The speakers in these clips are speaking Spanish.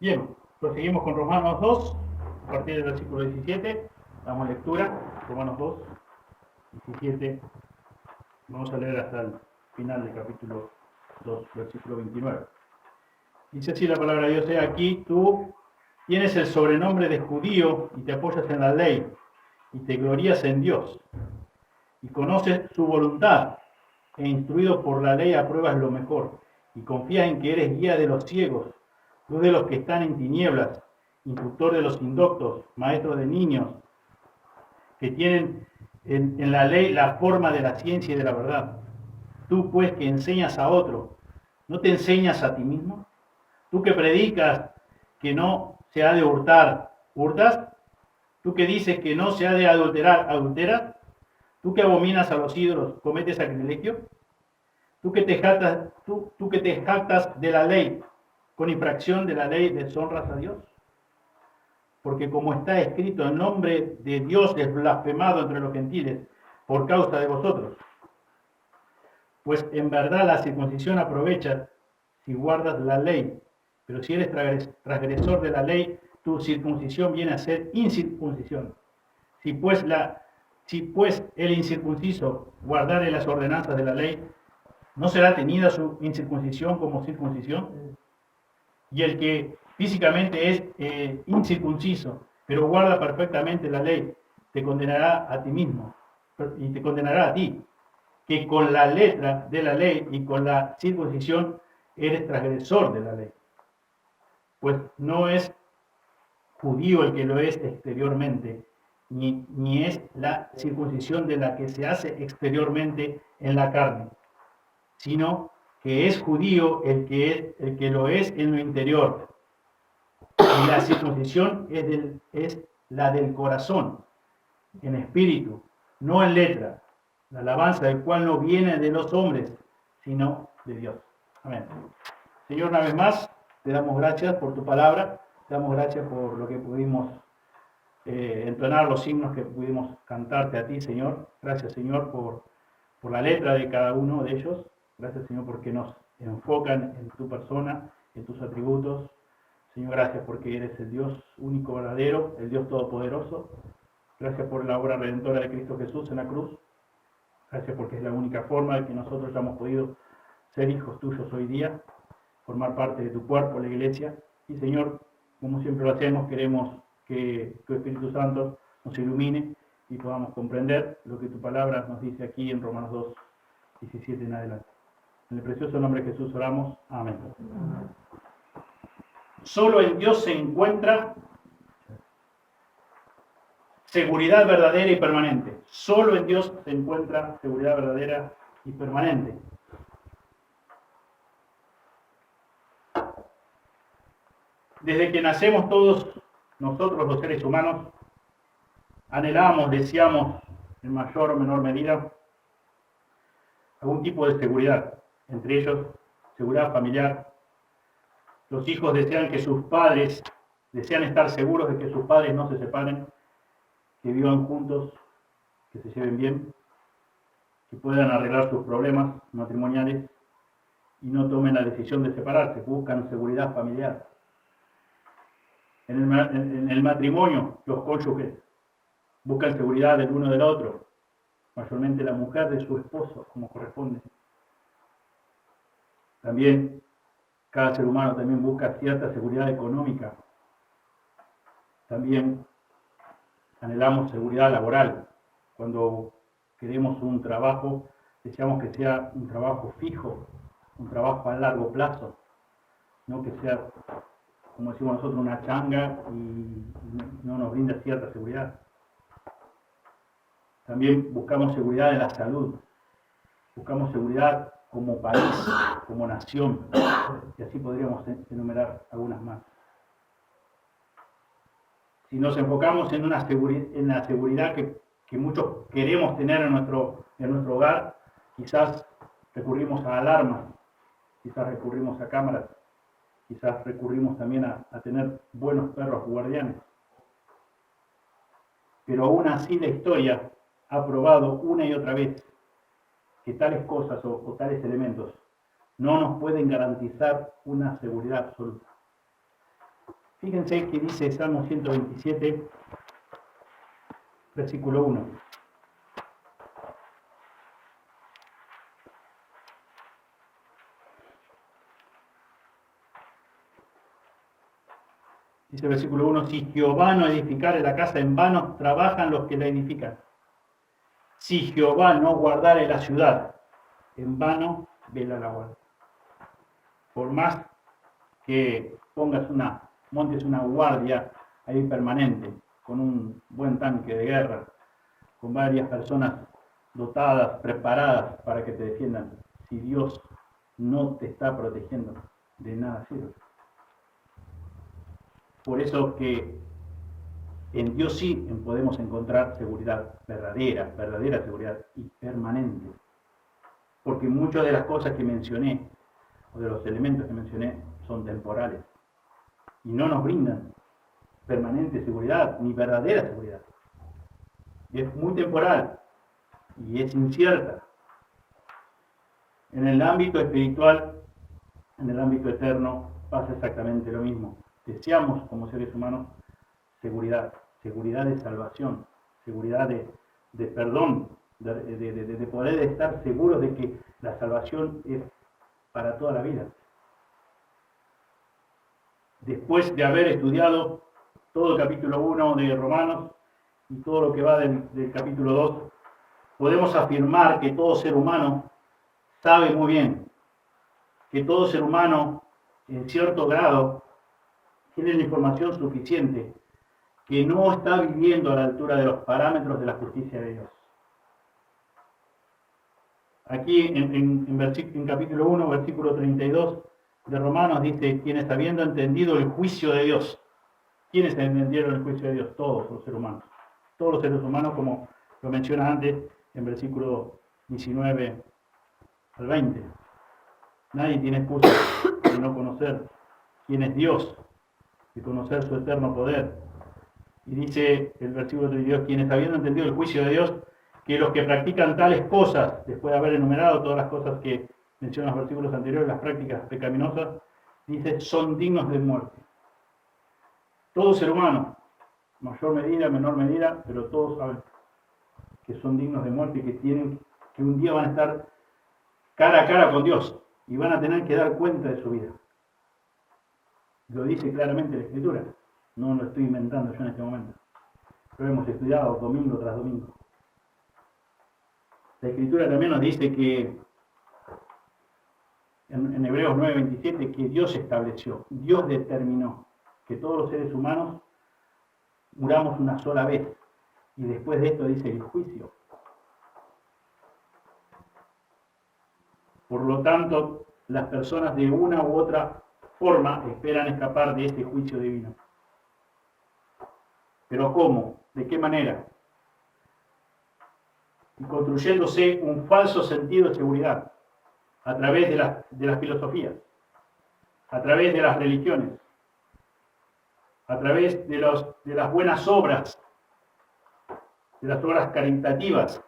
Bien, proseguimos con Romanos 2, a partir del versículo 17, damos lectura, Romanos 2, 17, vamos a leer hasta el final del capítulo 2, versículo 29. Dice así la palabra de Dios: aquí tú tienes el sobrenombre de judío y te apoyas en la ley y te glorías en Dios y conoces su voluntad e instruido por la ley apruebas lo mejor y confías en que eres guía de los ciegos, luz de los que están en tinieblas, instructor de los indoctos, maestro de niños, que tienen en la ley la forma de la ciencia y de la verdad. Tú pues que enseñas a otro, ¿no te enseñas a ti mismo? Tú que predicas que no se ha de hurtar, ¿hurtas? Tú que dices que no se ha de adulterar, ¿adulteras? Tú que abominas a los ídolos, ¿cometes sacrilegio? Tú que te jactas de la ley, con infracción de la ley deshonras a Dios. Porque como está escrito, el nombre de Dios es blasfemado entre los gentiles por causa de vosotros. Pues en verdad la circuncisión aprovecha si guardas la ley, pero si eres transgresor de la ley, tu circuncisión viene a ser incircuncisión. Si pues el incircunciso guardare las ordenanzas de la ley, ¿no será tenida su incircuncisión como circuncisión? Y el que físicamente es incircunciso, pero guarda perfectamente la ley, te condenará a ti mismo y te condenará a ti, que con la letra de la ley y con la circuncisión eres transgresor de la ley. Pues no es judío el que lo es exteriormente, ni es la circuncisión de la que se hace exteriormente en la carne, sino que es judío el que lo es en lo interior. Y la circuncisión es la del corazón, en espíritu, no en letra, la alabanza del cual no viene de los hombres, sino de Dios. Amén. Señor, una vez más, te damos gracias por tu palabra, te damos gracias por lo que pudimos entonar, los himnos que pudimos cantarte a ti, Señor. Gracias, Señor, por la letra de cada uno de ellos. Gracias, Señor, porque nos enfocan en tu persona, en tus atributos. Señor, gracias porque eres el Dios único, verdadero, el Dios todopoderoso. Gracias por la obra redentora de Cristo Jesús en la cruz. Gracias porque es la única forma de que nosotros hayamos podido ser hijos tuyos hoy día, formar parte de tu cuerpo, la iglesia. Y Señor, como siempre lo hacemos, queremos que tu Espíritu Santo nos ilumine y podamos comprender lo que tu palabra nos dice aquí en Romanos 2, 17 en adelante. En el precioso nombre de Jesús oramos. Amén. Solo en Dios se encuentra seguridad verdadera y permanente. Solo en Dios se encuentra seguridad verdadera y permanente. Desde que nacemos todos nosotros los seres humanos, anhelamos, deseamos en mayor o menor medida algún tipo de seguridad, entre ellos seguridad familiar. Los hijos desean estar seguros de que sus padres no se separen, que vivan juntos, que se lleven bien, que puedan arreglar sus problemas matrimoniales y no tomen la decisión de separarse, buscan seguridad familiar. En el matrimonio, los cónyuges buscan seguridad del uno del otro, mayormente la mujer de su esposo, como corresponde. También cada ser humano también busca cierta seguridad económica. También anhelamos seguridad laboral. Cuando queremos un trabajo, deseamos que sea un trabajo fijo, un trabajo a largo plazo, no que sea, como decimos nosotros, una changa y no nos brinda cierta seguridad. También buscamos seguridad en la salud, buscamos seguridad como país, como nación, y así podríamos enumerar algunas más. Si nos enfocamos en la seguridad que muchos queremos tener en nuestro hogar, quizás recurrimos a alarmas, quizás recurrimos a cámaras, quizás recurrimos también a tener buenos perros guardianes. Pero aún así la historia ha probado una y otra vez que tales cosas o tales elementos no nos pueden garantizar una seguridad absoluta. Fíjense que dice Salmo 127, versículo 1. Dice el versículo 1, si Jehová no edificare la casa, en vano trabajan los que la edifican. Si Jehová no guardare la ciudad, en vano vela la guardia. Por más que montes una guardia ahí permanente, con un buen tanque de guerra, con varias personas dotadas, preparadas para que te defiendan, si Dios no te está protegiendo, de nada sirve. Por eso que en Dios sí podemos encontrar seguridad verdadera seguridad y permanente. Porque muchas de las cosas que mencioné, o de los elementos que mencioné, son temporales. Y no nos brindan permanente seguridad, ni verdadera seguridad. Y es muy temporal, y es incierta. En el ámbito espiritual, en el ámbito eterno, pasa exactamente lo mismo. Deseamos como seres humanos seguridad de salvación, seguridad de perdón, de poder estar seguros de que la salvación es para toda la vida. Después de haber estudiado todo el capítulo 1 de Romanos y todo lo que va del capítulo 2, podemos afirmar que todo ser humano sabe muy bien que todo ser humano en cierto grado tiene la información suficiente que no está viviendo a la altura de los parámetros de la justicia de Dios. Aquí en capítulo 1, versículo 32 de Romanos dice, quienes habiendo entendido el juicio de Dios. ¿Quiénes entendieron el juicio de Dios? Todos los seres humanos. Todos los seres humanos, como lo menciona antes en versículo 19 al 20. Nadie tiene excusa de no conocer quién es Dios, de conocer su eterno poder. Y dice el versículo 32, quienes habiendo entendido el juicio de Dios, que los que practican tales cosas, después de haber enumerado todas las cosas que mencionan los versículos anteriores, las prácticas pecaminosas, dice, son dignos de muerte. Todo ser humano, mayor medida, menor medida, pero todos saben que son dignos de muerte y que un día van a estar cara a cara con Dios y van a tener que dar cuenta de su vida. Lo dice claramente la Escritura, no lo estoy inventando yo en este momento. Lo hemos estudiado domingo tras domingo. La Escritura también nos dice que en Hebreos 9:27 que Dios estableció, Dios determinó que todos los seres humanos muramos una sola vez. Y después de esto dice el juicio. Por lo tanto, las personas de una u otra forma esperan escapar de este juicio divino. ¿Pero cómo? ¿De qué manera? Y construyéndose un falso sentido de seguridad a través de las filosofías, a través de las religiones, a través de las buenas obras, de las obras caritativas,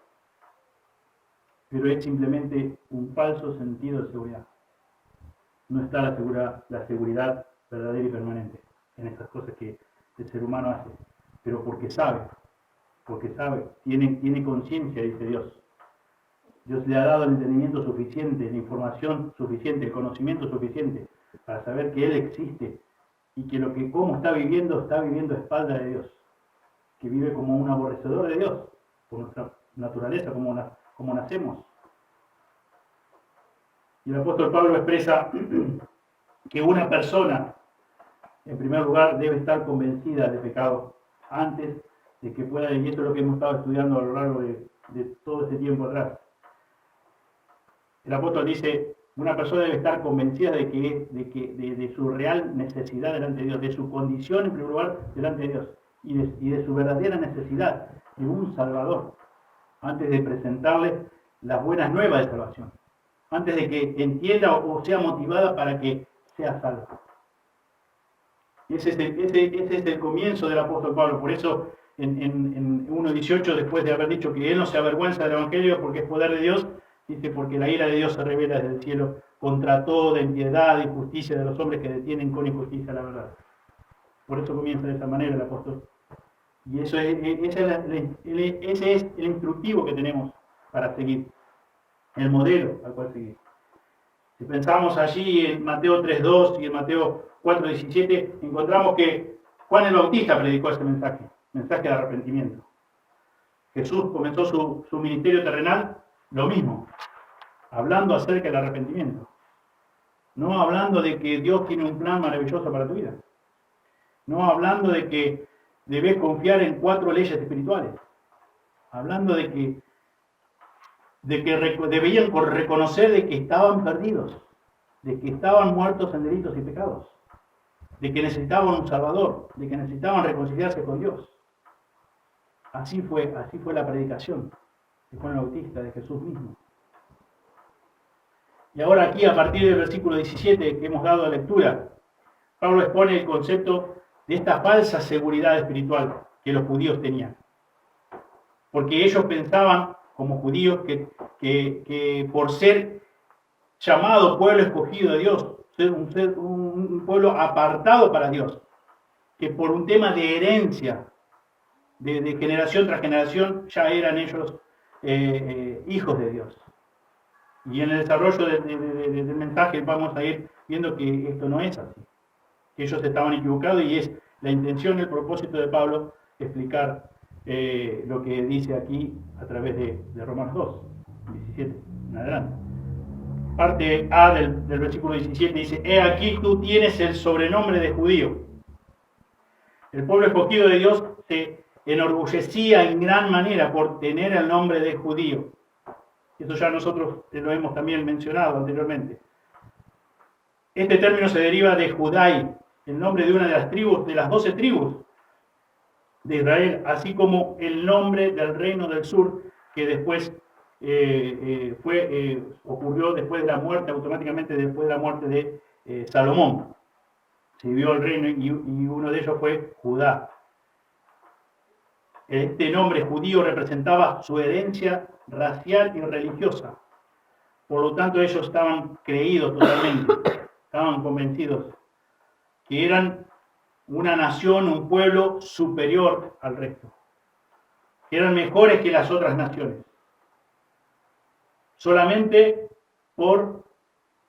pero es simplemente un falso sentido de seguridad. No está la seguridad verdadera y permanente en estas cosas que el ser humano hace, pero porque sabe, tiene conciencia, dice Dios. Dios le ha dado el entendimiento suficiente, la información suficiente, el conocimiento suficiente para saber que Él existe y que cómo está viviendo a espaldas de Dios, que vive como un aborrecedor de Dios, por nuestra naturaleza, como nacemos. Y el apóstol Pablo expresa que una persona, en primer lugar, debe estar convencida de pecado antes de que pueda, y esto es lo que hemos estado estudiando a lo largo de todo este tiempo atrás. El apóstol dice, una persona debe estar convencida de su real necesidad delante de Dios, de su condición en primer lugar delante de Dios, y de su verdadera necesidad de un Salvador, antes de presentarle las buenas nuevas de salvación, antes de que entienda o sea motivada para que sea salva. Y ese es el comienzo del apóstol Pablo. Por eso en 1:18, después de haber dicho que él no se avergüenza del Evangelio porque es poder de Dios, dice, porque la ira de Dios se revela desde el cielo contra toda impiedad y injusticia de los hombres que detienen con injusticia la verdad. Por eso comienza de esta manera el apóstol. Y eso ese es el instructivo que tenemos para seguir, el modelo al cual seguir. Si pensamos allí en Mateo 3.2 y en Mateo 4.17, encontramos que Juan el Bautista predicó ese mensaje de arrepentimiento. Jesús comenzó su ministerio terrenal lo mismo, hablando acerca del arrepentimiento. No hablando de que Dios tiene un plan maravilloso para tu vida. No hablando de que debes confiar en 4 leyes espirituales. Hablando de que debían reconocer de que estaban perdidos, de que estaban muertos en delitos y pecados, de que necesitaban un Salvador, de que necesitaban reconciliarse con Dios. Así fue la predicación de Juan el Bautista, de Jesús mismo. Y ahora aquí, a partir del versículo 17 que hemos dado a lectura, Pablo expone el concepto de esta falsa seguridad espiritual que los judíos tenían. Porque ellos pensaban, como judíos, que por ser llamado pueblo escogido de Dios, ser un pueblo apartado para Dios, que por un tema de herencia, de generación tras generación, ya eran ellos hijos de Dios. Y en el desarrollo del mensaje vamos a ir viendo que esto no es así, que ellos estaban equivocados, y es la intención, el propósito de Pablo explicar lo que dice aquí a través de Romanos 2, 17 en adelante. Parte A del versículo 17 dice: he aquí tú tienes el sobrenombre de judío. El pueblo escogido de Dios se enorgullecía en gran manera por tener el nombre de judío. Eso ya nosotros lo hemos también mencionado anteriormente. Este término se deriva de Judai, el nombre de una de las tribus, de las 12 tribus de Israel, así como el nombre del reino del sur, que después ocurrió después de la muerte, automáticamente después de la muerte de Salomón. Se dividió el reino y uno de ellos fue Judá. Este nombre judío representaba su herencia racial y religiosa. Por lo tanto, ellos estaban creídos totalmente, estaban convencidos que eran una nación, un pueblo superior al resto, que eran mejores que las otras naciones, solamente por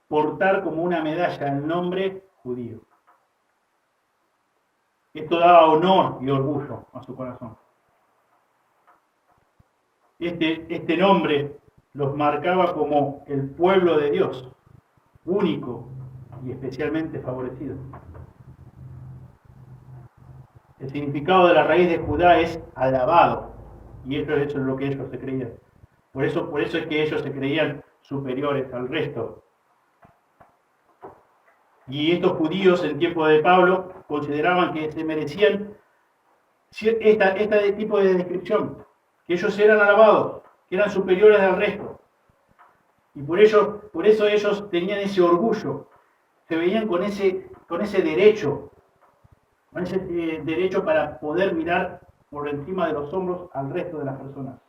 portar como una medalla el nombre judío. Esto daba honor y orgullo a su corazón. Este nombre los marcaba como el pueblo de Dios, único y especialmente favorecido. El significado de la raíz de Judá es alabado, y eso es lo que ellos se creían. Por eso es que ellos se creían superiores al resto. Y estos judíos en tiempo de Pablo consideraban que se merecían este tipo de descripción, que ellos eran alabados, que eran superiores al resto. Y por eso ellos tenían ese orgullo, se veían con ese derecho, para poder mirar por encima de los hombros al resto de las personas,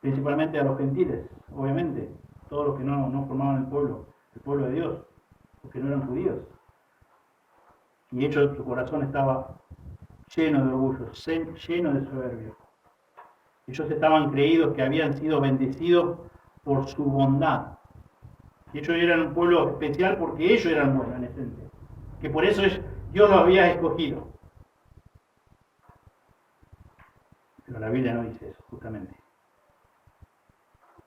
principalmente a los gentiles, obviamente, todos los que no formaban el pueblo de Dios, los que no eran judíos. Y ellos, su corazón estaba lleno de orgullo, lleno de soberbia. Ellos estaban creídos que habían sido bendecidos por su bondad. Y ellos eran un pueblo especial porque ellos eran buenos en esencia. Que por eso Dios los había escogido. Pero la Biblia no dice eso, justamente.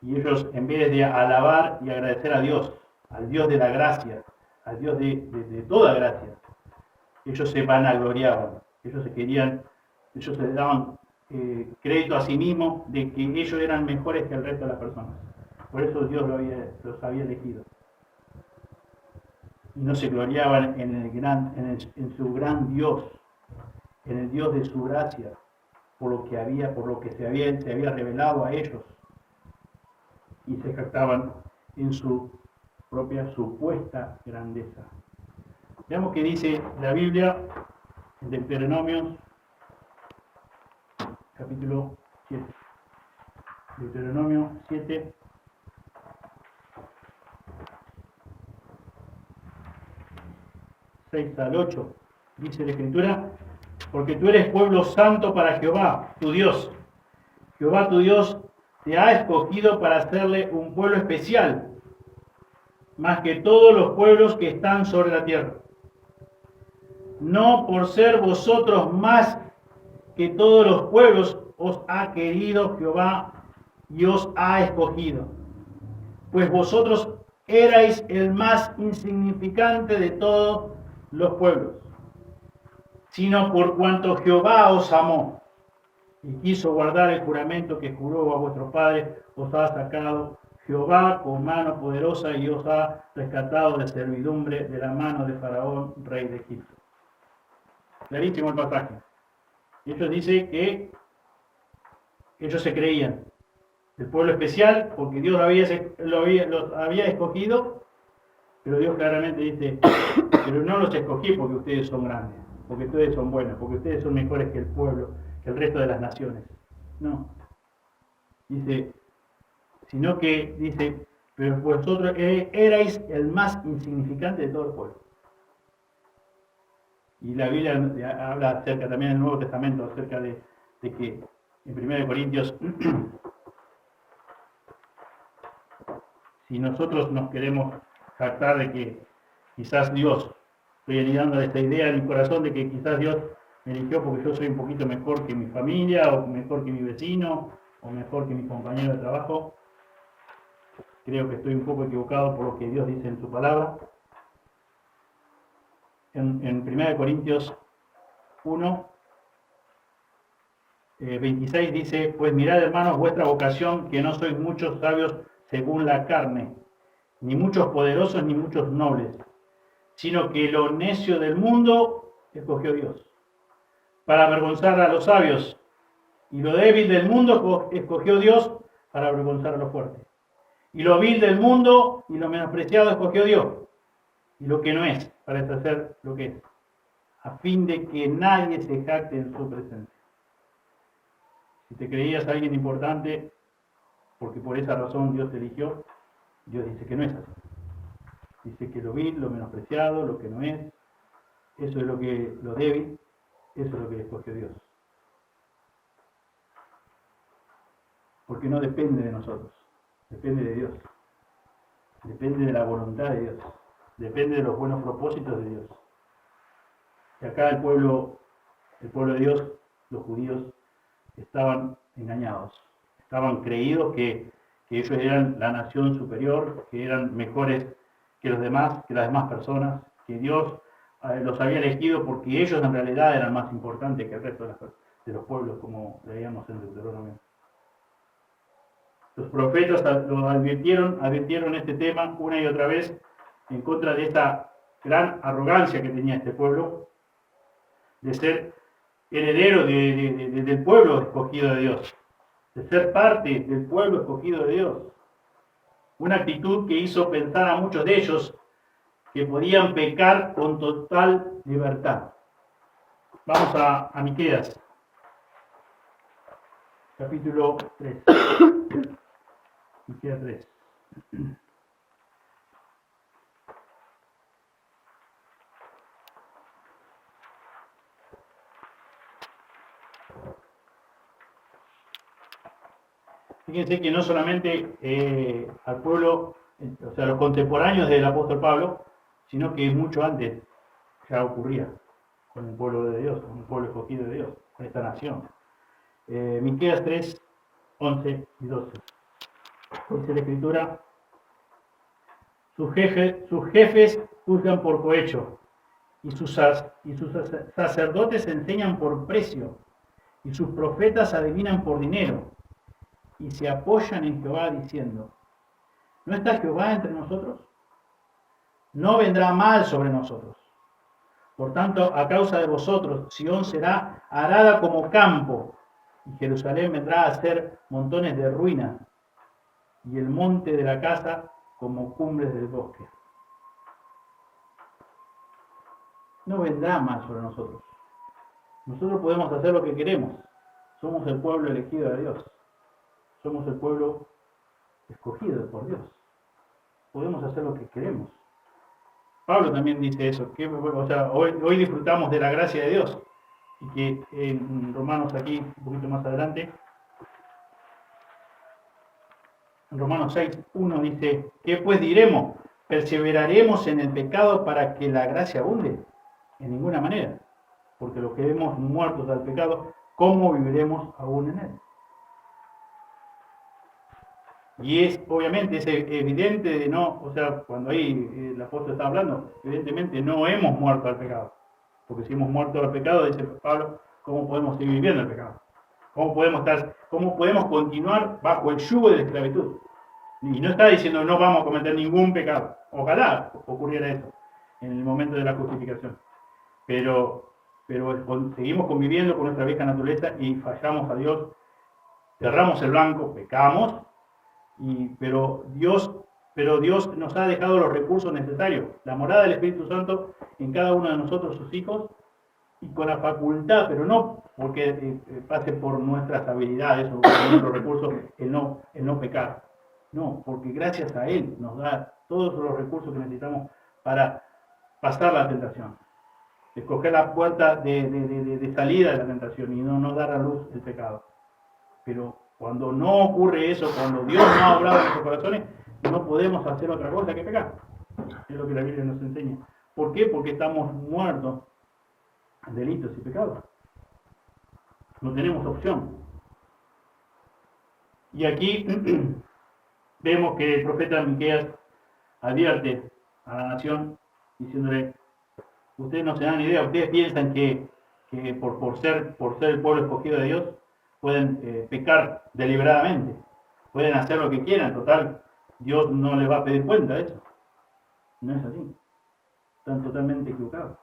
Y ellos, en vez de alabar y agradecer a Dios, al Dios de la gracia, al Dios de toda gracia, ellos se vanagloriaban. Ellos se daban crédito a sí mismos de que ellos eran mejores que el resto de las personas. Por eso Dios los había elegido. Y no se gloriaban en su gran Dios, en el Dios de su gracia, por lo que se había revelado a ellos. Y se jactaban en su propia supuesta grandeza. Veamos qué dice la Biblia en Deuteronomio, capítulo 7. Deuteronomio 7. 6 al 8. Dice la Escritura, porque tú eres pueblo santo para Jehová, tu Dios. Jehová tu Dios te ha escogido para hacerle un pueblo especial, más que todos los pueblos que están sobre la tierra. No por ser vosotros más que todos los pueblos os ha querido Jehová y os ha escogido, pues vosotros erais el más insignificante de todos los pueblos, sino por cuanto Jehová os amó y quiso guardar el juramento que juró a vuestros padres, os ha sacado Jehová con mano poderosa y os ha rescatado de servidumbre de la mano de Faraón, rey de Egipto. Clarísimo el pasaje. Ellos dicen que ellos se creían el pueblo especial porque Dios los había escogido, pero Dios claramente dice, pero no los escogí porque ustedes son grandes, porque ustedes son buenos, porque ustedes son mejores que el pueblo, que el resto de las naciones. No. Dice, sino que dice, pero vosotros erais el más insignificante de todo el pueblo. Y la Biblia habla acerca, también en el Nuevo Testamento, acerca de que en 1 Corintios, si nosotros nos queremos jactar de que quizás Dios, estoy dando esta idea en mi corazón de que quizás Dios me eligió porque yo soy un poquito mejor que mi familia, o mejor que mi vecino, o mejor que mi compañero de trabajo, creo que estoy un poco equivocado por lo que Dios dice en su palabra. En 1 Corintios 1, 26 dice, pues mirad hermanos vuestra vocación, que no sois muchos sabios según la carne, ni muchos poderosos, ni muchos nobles, sino que lo necio del mundo escogió Dios, para avergonzar a los sabios, y lo débil del mundo escogió Dios para avergonzar a los fuertes. Y lo vil del mundo y lo menospreciado escogió Dios, y lo que no es, para deshacer lo que es, a fin de que nadie se jacte en su presencia. Si te creías alguien importante, porque por esa razón Dios te eligió, Dios dice que no es así. Dice que lo vil, lo menospreciado, lo que no es, eso es lo débil, eso es lo que escogió Dios. Porque no depende de nosotros, depende de Dios. Depende de la voluntad de Dios. Depende de los buenos propósitos de Dios. Y acá el pueblo de Dios, los judíos, estaban engañados. Estaban creídos que ellos eran la nación superior, que eran mejores que los demás, que las demás personas, que Dios los había elegido porque ellos en realidad eran más importantes que el resto de los pueblos, como leíamos en Deuteronomio. Los profetas lo advirtieron este tema una y otra vez en contra de esta gran arrogancia que tenía este pueblo, de ser heredero del pueblo escogido de Dios, de ser parte del pueblo escogido de Dios. Una actitud que hizo pensar a muchos de ellos que podían pecar con total libertad. Vamos a Miqueas, capítulo 3. Miqueas 3. Fíjense que no solamente al pueblo, o sea, los contemporáneos del apóstol Pablo, sino que mucho antes ya ocurría con el pueblo de Dios, con el pueblo escogido de Dios, con esta nación. Miqueas 3, 11 y 12. Dice la Escritura, sus jefes juzgan por cohecho, y sus sacerdotes enseñan por precio, y sus profetas adivinan por dinero, y se apoyan en Jehová diciendo, ¿no está Jehová entre nosotros? No vendrá mal sobre nosotros. Por tanto, a causa de vosotros, Sión será arada como campo, y Jerusalén vendrá a ser montones de ruinas, y el monte de la casa como cumbres del bosque. No vendrá mal sobre nosotros. Nosotros podemos hacer lo que queremos. Somos el pueblo elegido de Dios. Somos el pueblo escogido por Dios. Podemos hacer lo que queremos. Pablo también dice eso, que o sea, hoy disfrutamos de la gracia de Dios. Y que en Romanos aquí, un poquito más adelante, en Romanos 6:1 dice, ¿qué pues diremos? ¿Perseveraremos en el pecado para que la gracia abunde? En ninguna manera, porque los que hemos muertos al pecado, ¿cómo viviremos aún en él? Y es, obviamente, es evidente de no, o sea, cuando ahí el apóstol está hablando, evidentemente no hemos muerto al pecado. Porque si hemos muerto al pecado, dice Pablo, ¿cómo podemos seguir viviendo el pecado? ¿Cómo podemos continuar bajo el yugo de la esclavitud? Y no está diciendo no vamos a cometer ningún pecado. Ojalá ocurriera eso en el momento de la justificación. Pero seguimos conviviendo con nuestra vieja naturaleza y fallamos a Dios, cerramos el blanco, pecamos, pero Dios nos ha dejado los recursos necesarios, la morada del Espíritu Santo en cada uno de nosotros, sus hijos, y con la facultad, pero no porque pase por nuestras habilidades o por nuestros recursos el no pecar. No, porque gracias a Él nos da todos los recursos que necesitamos para pasar la tentación. Escoger la puerta de salida de la tentación y no dar a luz el pecado. Pero cuando no ocurre eso, cuando Dios no ha obrado en nuestros corazones, no podemos hacer otra cosa que pecar. Es lo que la Biblia nos enseña. ¿Por qué? Porque estamos muertos a delitos y pecados. No tenemos opción. Y aquí vemos que el profeta Miqueas advierte a la nación diciéndole, ustedes no se dan idea, ustedes piensan que por ser el pueblo escogido de Dios, pueden pecar deliberadamente, pueden hacer lo que quieran, total, Dios no les va a pedir cuenta de eso. No es así. Están totalmente equivocados.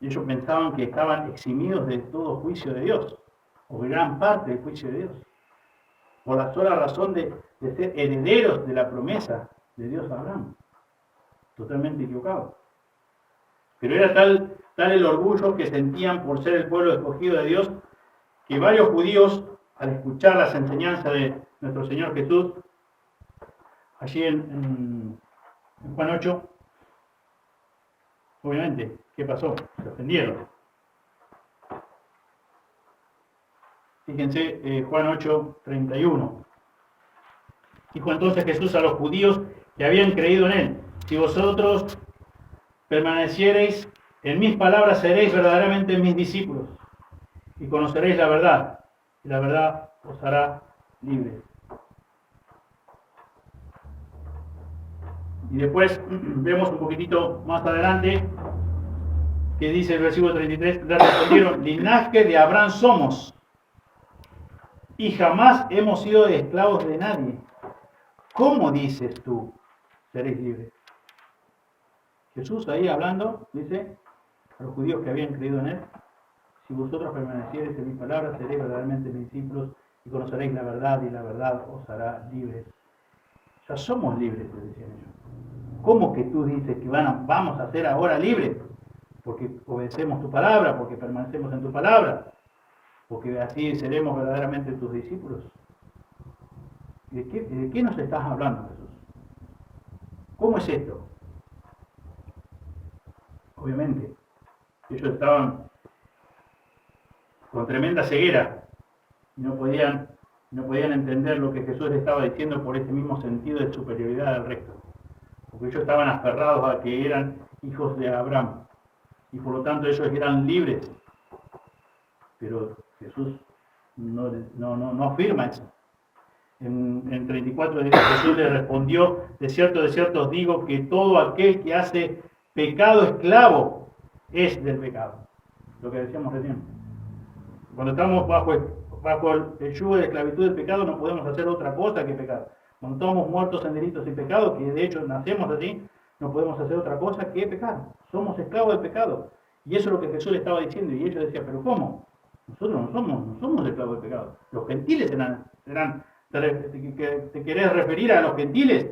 Ellos pensaban que estaban eximidos de todo juicio de Dios, o de gran parte del juicio de Dios, por la sola razón de ser herederos de la promesa de Dios a Abraham. Totalmente equivocados. Pero era tal el orgullo que sentían por ser el pueblo escogido de Dios, que varios judíos, al escuchar las enseñanzas de nuestro Señor Jesús, allí en Juan 8, obviamente, ¿qué pasó? Se ofendieron. Fíjense, Juan 8, 31. Dijo entonces Jesús a los judíos que habían creído en él, si vosotros permaneciereis en mis palabras, seréis verdaderamente mis discípulos y conoceréis la verdad, y la verdad os hará libres. Y después vemos un poquitito más adelante que dice el versículo 33, le respondieron, linaje de Abraham somos y jamás hemos sido esclavos de nadie. ¿Cómo dices tú, seréis libres? Jesús ahí hablando, dice a los judíos que habían creído en él, si vosotros permaneciereis en mis palabras, seréis verdaderamente mis discípulos y conoceréis la verdad y la verdad os hará libres. Ya somos libres, le decían ellos. ¿Cómo que tú dices que vamos a ser ahora libres? Porque obedecemos tu palabra, porque permanecemos en tu palabra, porque así seremos verdaderamente tus discípulos. ¿De qué nos estás hablando, Jesús? ¿Cómo es esto? Obviamente, ellos estaban con tremenda ceguera y no podían entender lo que Jesús les estaba diciendo por ese mismo sentido de superioridad al resto. Porque ellos estaban aferrados a que eran hijos de Abraham y por lo tanto ellos eran libres. Pero Jesús no afirma eso. En 34 Jesús le respondió, de cierto os digo que todo aquel que hace pecado esclavo es del pecado. Lo que decíamos recién. Cuando estamos bajo el yugo de la esclavitud del pecado no podemos hacer otra cosa que pecar. Cuando estamos muertos en delitos y pecados, que de hecho nacemos así, no podemos hacer otra cosa que pecar. Somos esclavos del pecado. Y eso es lo que Jesús le estaba diciendo. Y ellos decían, ¿pero cómo? Nosotros no somos esclavos del pecado. Los gentiles serán ¿te querés referir a los gentiles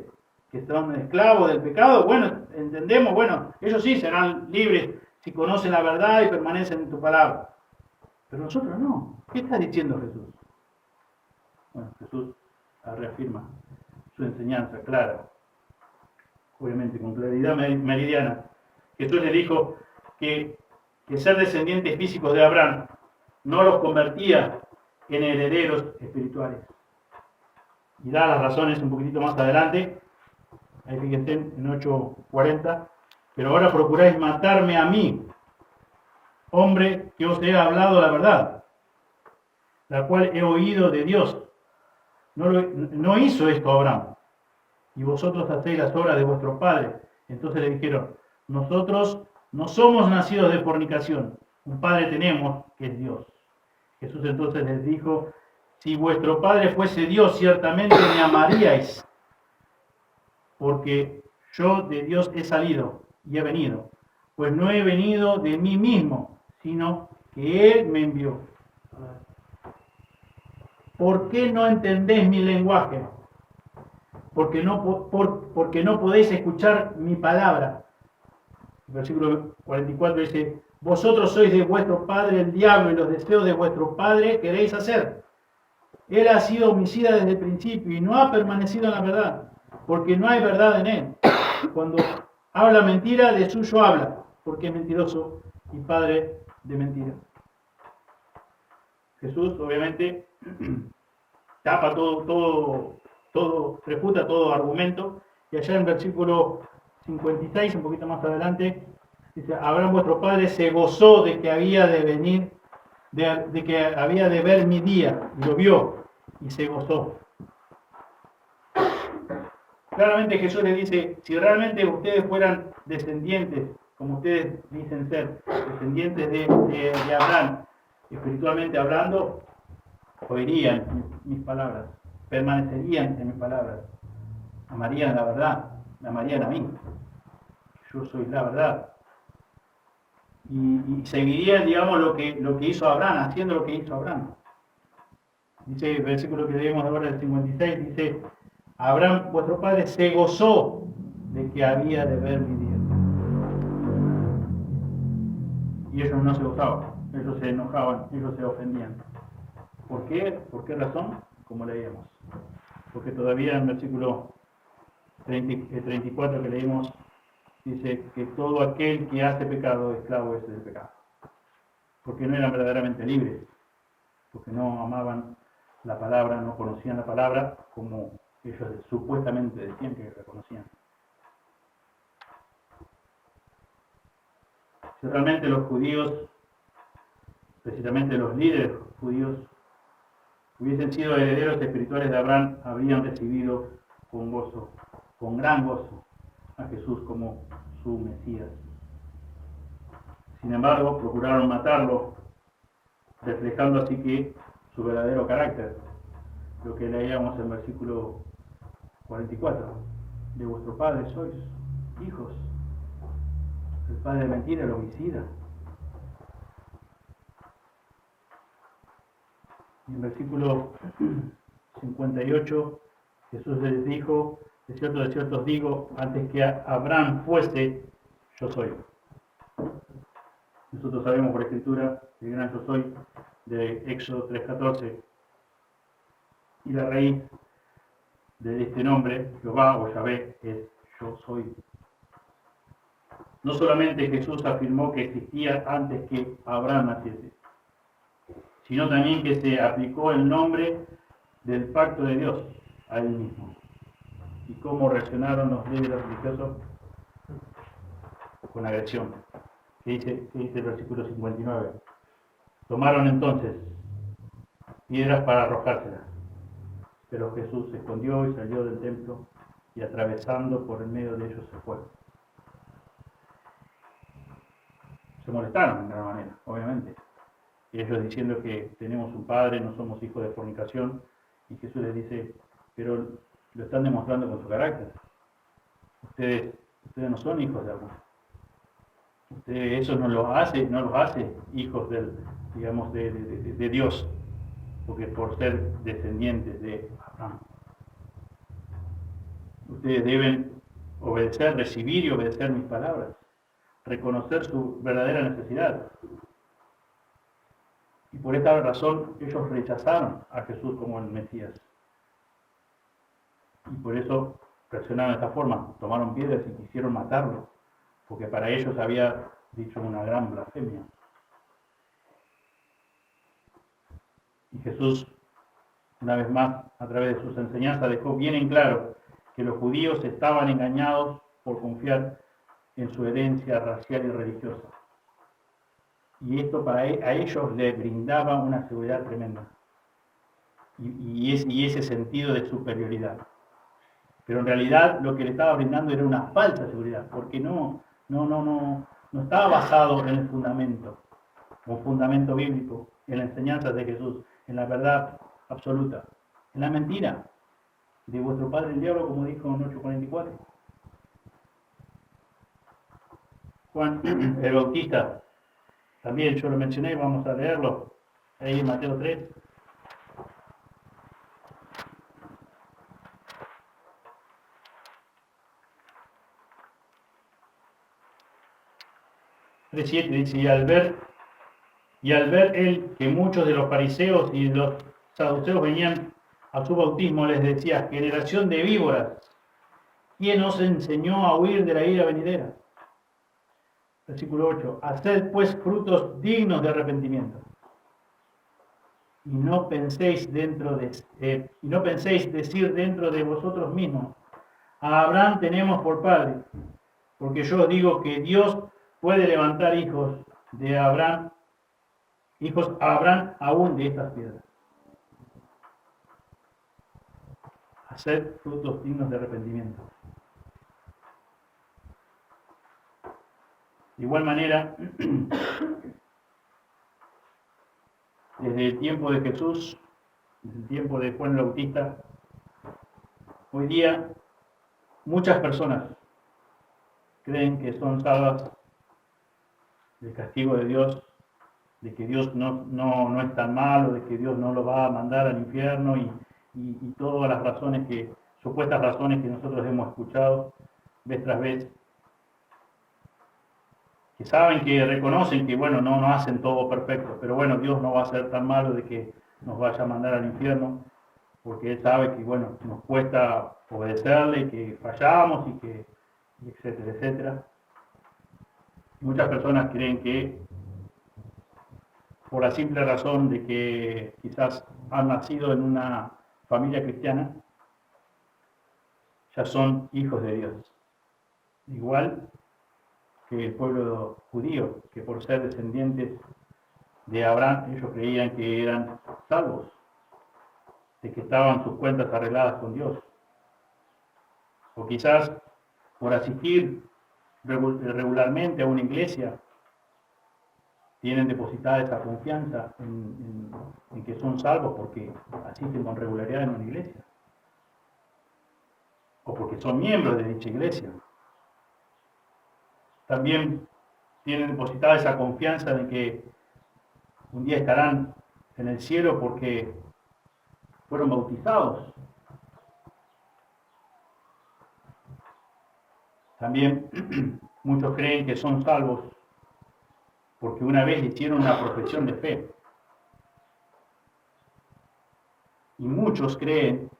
que son esclavos del pecado? Bueno, entendemos, bueno, ellos sí serán libres si conocen la verdad y permanecen en tu palabra. Pero nosotros no. ¿Qué está diciendo Jesús? Bueno, Jesús reafirma su enseñanza clara. obviamente con claridad meridiana, Jesús les dijo que ser descendientes físicos de Abraham no los convertía en herederos espirituales. Y da las razones un poquitito más adelante, ahí fíjense en 8:40, pero ahora procuráis matarme a mí, hombre que os he hablado la verdad, la cual he oído de Dios. No hizo esto Abraham, y vosotros hacéis las obras de vuestro padre. Entonces le dijeron, nosotros no somos nacidos de fornicación, un padre tenemos que es Dios. Jesús entonces les dijo, si vuestro padre fuese Dios, ciertamente me amaríais, porque yo de Dios he salido y he venido, pues no he venido de mí mismo, sino que Él me envió. ¿Por qué no entendéis mi lenguaje? Porque no podéis escuchar mi palabra. El versículo 44 dice, vosotros sois de vuestro padre el diablo y los deseos de vuestro padre queréis hacer. Él ha sido homicida desde el principio y no ha permanecido en la verdad, porque no hay verdad en él. Cuando habla mentira, de suyo habla, porque es mentiroso y padre de mentira. Jesús, obviamente, tapa todo, refuta todo argumento, y allá en versículo 56, un poquito más adelante, dice, Abraham vuestro padre se gozó de que había de venir, de que había de ver mi día, y lo vio, y se gozó. Claramente Jesús les dice, si realmente ustedes fueran descendientes, como ustedes dicen ser, descendientes de Abraham, espiritualmente hablando, oirían mis palabras, permanecerían en mis palabras, amarían la verdad, me amarían a mí. Yo soy la verdad. Y seguirían, digamos, lo que hizo Abraham, haciendo lo que hizo Abraham. Dice el versículo que leemos ahora, el 56, dice, Abraham, vuestro padre, se gozó de que había de ver mi día. Y ellos no se gozaban, ellos se enojaban, ellos se ofendían. ¿Por qué? ¿Por qué razón? Como leíamos. Porque todavía en el versículo 34 que leímos, dice que todo aquel que hace pecado, esclavo es del pecado. Porque no eran verdaderamente libres, porque no amaban la palabra, no conocían la palabra como ellos supuestamente decían que reconocían. Si realmente los judíos, precisamente los líderes judíos, hubiesen sido herederos espirituales de Abraham, habrían recibido con gozo, con gran gozo, a Jesús como su Mesías. Sin embargo, procuraron matarlo, reflejando así que su verdadero carácter, lo que leíamos en el versículo 44, de vuestro padre sois hijos, el padre de mentira, el homicida. En el versículo 58, Jesús les dijo, de cierto os digo, antes que Abraham fuese, yo soy. Nosotros sabemos por escritura el gran yo soy de Éxodo 3:14, y la raíz de este nombre, Jehová o Yahvé, es yo soy. No solamente Jesús afirmó que existía antes que Abraham naciese, sino también que se aplicó el nombre del pacto de Dios a él mismo. ¿Y cómo reaccionaron los líderes religiosos? Con agresión. ¿Qué dice el versículo 59? Tomaron entonces piedras para arrojárselas, pero Jesús se escondió y salió del templo y atravesando por el medio de ellos se fue. Se molestaron de alguna manera, obviamente. Y ellos diciendo que tenemos un padre, no somos hijos de fornicación, y Jesús les dice, pero lo están demostrando con su carácter. Ustedes no son hijos de Abraham. Eso no los hace hijos de Dios, porque por ser descendientes de Abraham. Ustedes deben obedecer, recibir y obedecer mis palabras, reconocer su verdadera necesidad. Y por esta razón ellos rechazaron a Jesús como el Mesías. Y por eso reaccionaron de esta forma, tomaron piedras y quisieron matarlo, porque para ellos había dicho una gran blasfemia. Y Jesús, una vez más, a través de sus enseñanzas, dejó bien en claro que los judíos estaban engañados por confiar en su herencia racial y religiosa. Y esto a ellos les brindaba una seguridad tremenda. Y ese sentido de superioridad. Pero en realidad lo que le estaba brindando era una falsa seguridad, porque no estaba basado en el fundamento, un fundamento bíblico, en las enseñanzas de Jesús, en la verdad absoluta, en la mentira de vuestro padre el diablo, como dijo en 8:44. Juan el Bautista, también yo lo mencioné, vamos a leerlo, ahí en Mateo 3. Dice, y al ver él que muchos de los fariseos y los saduceos venían a su bautismo, les decía: generación de víboras, ¿quién os enseñó a huir de la ira venidera? Versículo 8, haced pues frutos dignos de arrepentimiento. Y no penséis decir dentro de vosotros mismos: a Abraham tenemos por padre, porque yo os digo que Dios puede levantar hijos a Abraham aún de estas piedras. Hacer frutos dignos de arrepentimiento. De igual manera, desde el tiempo de Jesús, desde el tiempo de Juan el Bautista, hoy día muchas personas creen que son salvas del castigo de Dios, de que Dios no es tan malo, de que Dios no lo va a mandar al infierno y todas las razones supuestas razones que nosotros hemos escuchado vez tras vez, que saben, que reconocen que bueno, no hacen todo perfecto, pero bueno, Dios no va a ser tan malo de que nos vaya a mandar al infierno, porque Él sabe que bueno, nos cuesta obedecerle, que fallamos y etcétera, etcétera. Muchas personas creen que por la simple razón de que quizás han nacido en una familia cristiana, ya son hijos de Dios. Igual que el pueblo judío, que por ser descendientes de Abraham, ellos creían que eran salvos, de que estaban sus cuentas arregladas con Dios. O quizás por asistir regularmente a una iglesia, tienen depositada esa confianza en que son salvos porque asisten con regularidad en una iglesia, o porque son miembros de dicha iglesia. También tienen depositada esa confianza de que un día estarán en el cielo porque fueron bautizados. También muchos creen que son salvos porque una vez hicieron una profesión de fe. Y muchos creen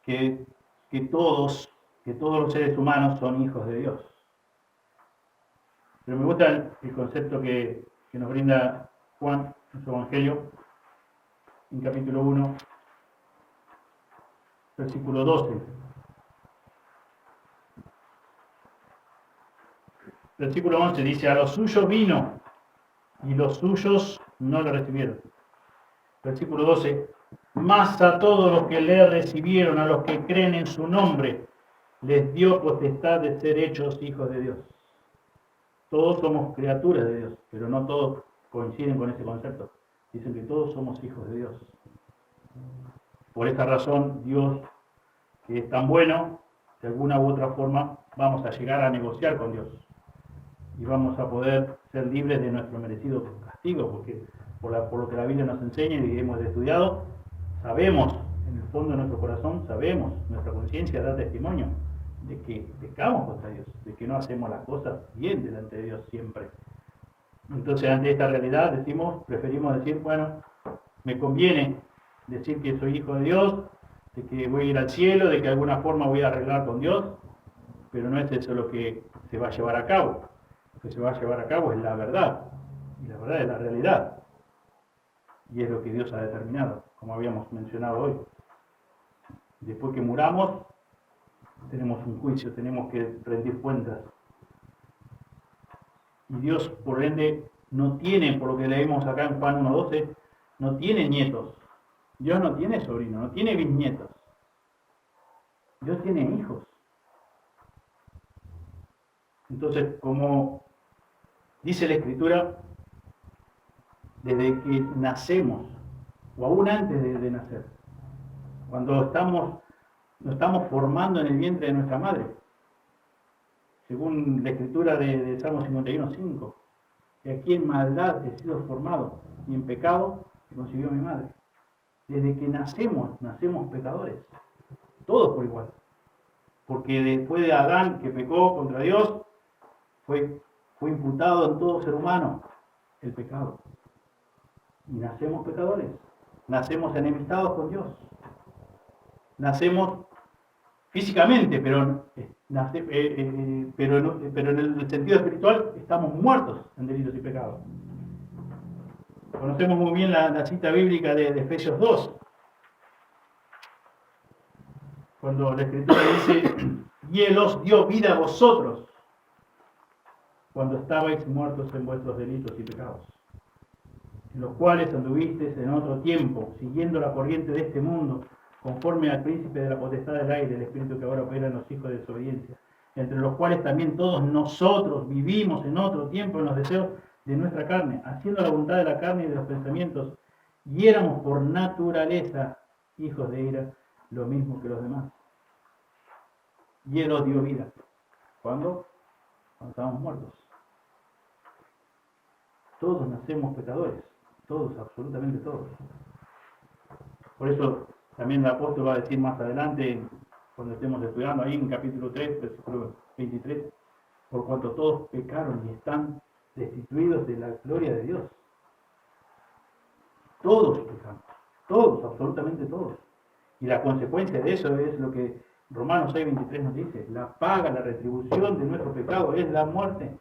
que todos los seres humanos son hijos de Dios. Pero me gusta el concepto que nos brinda Juan en su Evangelio, en capítulo 1, versículo 12. Versículo 11 dice: a los suyos vino, y los suyos no le recibieron. Versículo 12: mas a todos los que le recibieron, a los que creen en su nombre, les dio potestad de ser hechos hijos de Dios. Todos somos criaturas de Dios, pero no todos coinciden con ese concepto. Dicen que todos somos hijos de Dios. Por esta razón, Dios, que es tan bueno, de alguna u otra forma vamos a llegar a negociar con Dios. Y vamos a poder ser libres de nuestro merecido castigo, porque por lo que la Biblia nos enseña y hemos estudiado, sabemos, en el fondo de nuestro corazón, sabemos, nuestra conciencia da testimonio de que pecamos contra Dios, de que no hacemos las cosas bien delante de Dios siempre. Entonces, ante esta realidad, preferimos decir, bueno, me conviene decir que soy hijo de Dios, de que voy a ir al cielo, de que de alguna forma voy a arreglar con Dios, pero no es eso lo que se va a llevar a cabo. Lo que se va a llevar a cabo es la verdad, y la verdad es la realidad, y es lo que Dios ha determinado, como habíamos mencionado hoy. Después que muramos, tenemos un juicio, tenemos que rendir cuentas. Y Dios, por ende, no tiene, por lo que leímos acá en Juan 1:12, no tiene nietos. Dios no tiene sobrinos, no tiene bisnietos. Dios tiene hijos. Entonces, como dice la Escritura, desde que nacemos, o aún antes de nacer, cuando nos estamos formando en el vientre de nuestra madre, según la Escritura de Salmo 51:5, que aquí en maldad he sido formado, y en pecado me concibió mi madre. Desde que nacemos pecadores, todos por igual. Porque después de Adán, que pecó contra Dios, fue imputado en todo ser humano el pecado. Y nacemos pecadores, nacemos enemistados con Dios. Nacemos físicamente, pero en el sentido espiritual estamos muertos en delitos y pecados. Conocemos muy bien la cita bíblica de Efesios 2, cuando la Escritura dice: y Él os dio vida a vosotros cuando estabais muertos en vuestros delitos y pecados, en los cuales anduvisteis en otro tiempo, siguiendo la corriente de este mundo, conforme al príncipe de la potestad del aire, el espíritu que ahora opera en los hijos de desobediencia, entre los cuales también todos nosotros vivimos en otro tiempo en los deseos de nuestra carne, haciendo la voluntad de la carne y de los pensamientos, y éramos por naturaleza hijos de ira, lo mismo que los demás. Y Él os dio vida. ¿Cuándo? Cuando estábamos muertos. Todos nacemos pecadores, todos, absolutamente todos. Por eso también el apóstol va a decir más adelante, cuando estemos estudiando ahí en capítulo 3, versículo 23, por cuanto todos pecaron y están destituidos de la gloria de Dios. Todos pecamos, todos, absolutamente todos. Y la consecuencia de eso es lo que Romanos 6:23 nos dice: la paga, la retribución de nuestro pecado es la muerte.